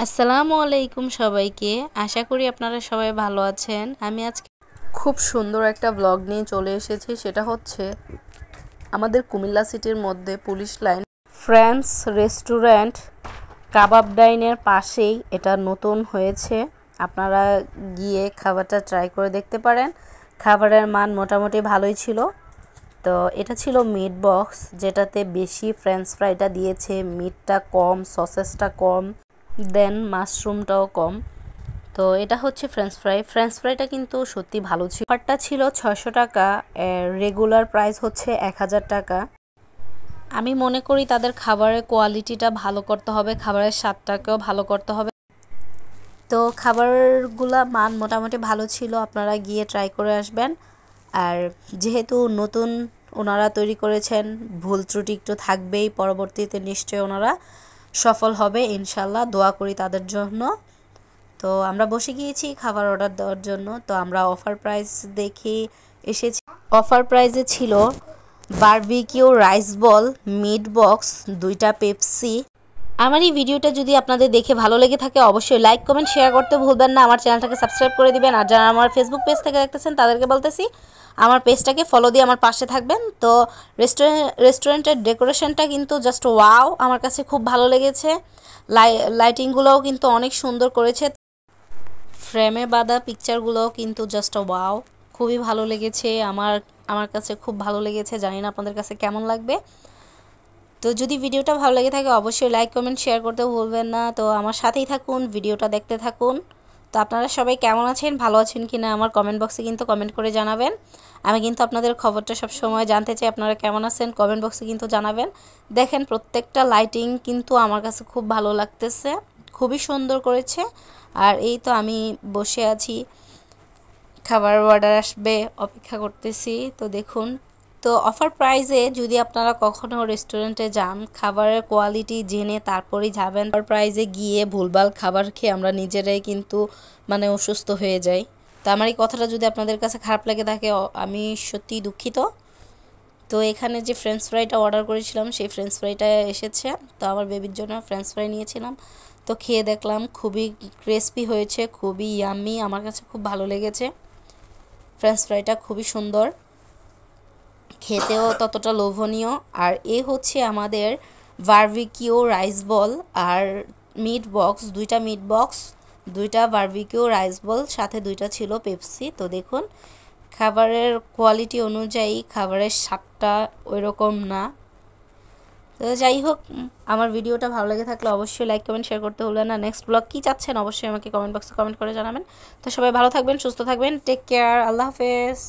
আসসালামু আলাইকুম সবাইকে। আশা করি আপনারা সবাই ভালো আছেন। আমি আজকে খুব সুন্দর একটা ব্লগ নিয়ে চলে এসেছি। সেটা হচ্ছে আমাদের কুমিল্লা সিটির মধ্যে পুলিশ লাইন ফ্রেন্ডস রেস্টুরেন্ট কাবাব ডাইনের পাশেই এটা নতুন হয়েছে। আপনারা গিয়ে খাবারটা ট্রাই করে দেখতে পারেন। খাবারের মান মোটামুটি ভালোই ছিল। তো এটা ছিল মিট বক্স, যেটাতে বেশি ফ্রেঞ্চ ফ্রাইটা দিয়েছে, মিটটা কম, সসেসটা কম, দেন মাশরুমটাও কম। তো এটা হচ্ছে ফ্রেঞ্চ ফ্রাইটা কিন্তু সত্যি ভালো ছিল। অফারটা ছিল 600 টাকা, রেগুলার প্রাইস হচ্ছে 1000 টাকা। আমি মনে করি তাদের খাবারের কোয়ালিটিটা ভালো করতে হবে, খাবারের স্বাদটাকেও ভালো করতে হবে। তো খাবারগুলা মান মোটামুটি ভালো ছিল, আপনারা গিয়ে ট্রাই করে আসবেন। আর যেহেতু নতুন ওনারা তৈরি করেছেন, ভুল ত্রুটি একটু থাকবেই, পরবর্তীতে নিশ্চয়ই ওনারা সফল হবে ইনশাল্লাহ, দোয়া করি তাদের জন্য। তো আমরা বসে গিয়েছি খাবার অর্ডার দেওয়ার জন্য। তো আমরা অফার প্রাইস দেখে এসেছি। অফার প্রাইসে ছিল বারবিকিউ রাইস বল, মিট বক্স, 2টা পেপসি। আমার এই ভিডিওটা যদি আপনাদের দেখে ভালো লেগে থাকে অবশ্যই লাইক কমেন্ট শেয়ার করতে ভুলবেন না। আমার চ্যানেলটাকে সাবস্ক্রাইব করে দিবেন। আর যারা আমার ফেসবুক পেজ থেকে দেখতেছেন তাদেরকে বলতেছি আমার পেজটাকে ফলো দিয়ে আমার পাশে থাকবেন। তো রেস্টুরেন্টের ডেকোরেশনটা কিন্তু জাস্ট ওয়াও, আমার কাছে খুব ভালো লেগেছে। লাইটিংগুলোও কিন্তু অনেক সুন্দর করেছে। ফ্রেমে বাঁধা পিকচারগুলোও কিন্তু জাস্ট ওয়াও, খুবই ভালো লেগেছে। আমার কাছে খুব ভালো লেগেছে, জানি না আপনাদের কাছে কেমন লাগবে। তো যদি ভিডিওটা ভালো লেগে থাকে অবশ্যই লাইক কমেন্ট শেয়ার করতে ভুলবেন না। তো আমার সাথেই থাকুন, ভিডিওটা দেখতে থাকুন। তো আপনারা সবাই কেমন আছেন, ভালো আছেন কি না আমার কমেন্ট বক্সে কিন্তু কমেন্ট করে জানাবেন। আমি কিন্তু আপনাদের খবরটা সব সময় জানতে চাই, আপনারা কেমন আছেন কমেন্ট বক্সে কিন্তু জানাবেন। দেখেন প্রত্যেকটা লাইটিং কিন্তু আমার কাছে খুব ভালো লাগতেছে, খুবই সুন্দর করেছে। আর এই তো আমি বসে আছি, খাবার অর্ডার আসবে, অপেক্ষা করতেছি। তো দেখুন, তো অফার প্রাইসে যদি আপনারা কখনো রেস্টুরেন্টে যান, খাবারের কোয়ালিটি জেনে তারপরেই যাবেন। অফার প্রাইসে গিয়ে ভুলভাল খাবার খেয়ে আমরা নিজেরাই কিন্তু অসুস্থ হয়ে যাই। তো আমার এই কথাটা যদি আপনাদের কাছে খারাপ লেগে থাকে আমি সত্যিই দুঃখিত। তো এখানে যে ফ্রেঞ্চ ফ্রাইটা অর্ডার করেছিলাম সেই ফ্রেঞ্চ ফ্রাইটা এসেছে। তো আমার বেবির জন্য ফ্রেঞ্চ ফ্রাই নিয়েছিলাম। তো খেয়ে দেখলাম খুবই ক্রিসপি হয়েছে, খুবই ইয়াম্মি, আমার কাছে খুব ভালো লেগেছে। ফ্রেঞ্চ ফ্রাইটা খুবই সুন্দর, খেতেও ততটা লোভনীয়। আর এ হচ্ছে আমাদের বারবিকিউ রাইস বল আর মিট বক্স, 2টা মিট বক্স, 2টা বারবিকিউ রাইস বল, সাথে 2টা ছিল পেপসি। তো দেখুন খাবারের কোয়ালিটি অনুযায়ী খাবারের স্বাদটা ওই রকম না। তো যাই হোক, আমার ভিডিওটা ভালো লেগে থাকলে অবশ্যই লাইক কমেন্ট শেয়ার করতে ভুলবেন না। নেক্সট ব্লগ কী চাচ্ছেন অবশ্যই আমাকে কমেন্ট বক্সে কমেন্ট করে জানাবেন। তো সবাই ভালো থাকবেন, সুস্থ থাকবেন, টেক কেয়ার, আল্লাহ হাফেজ।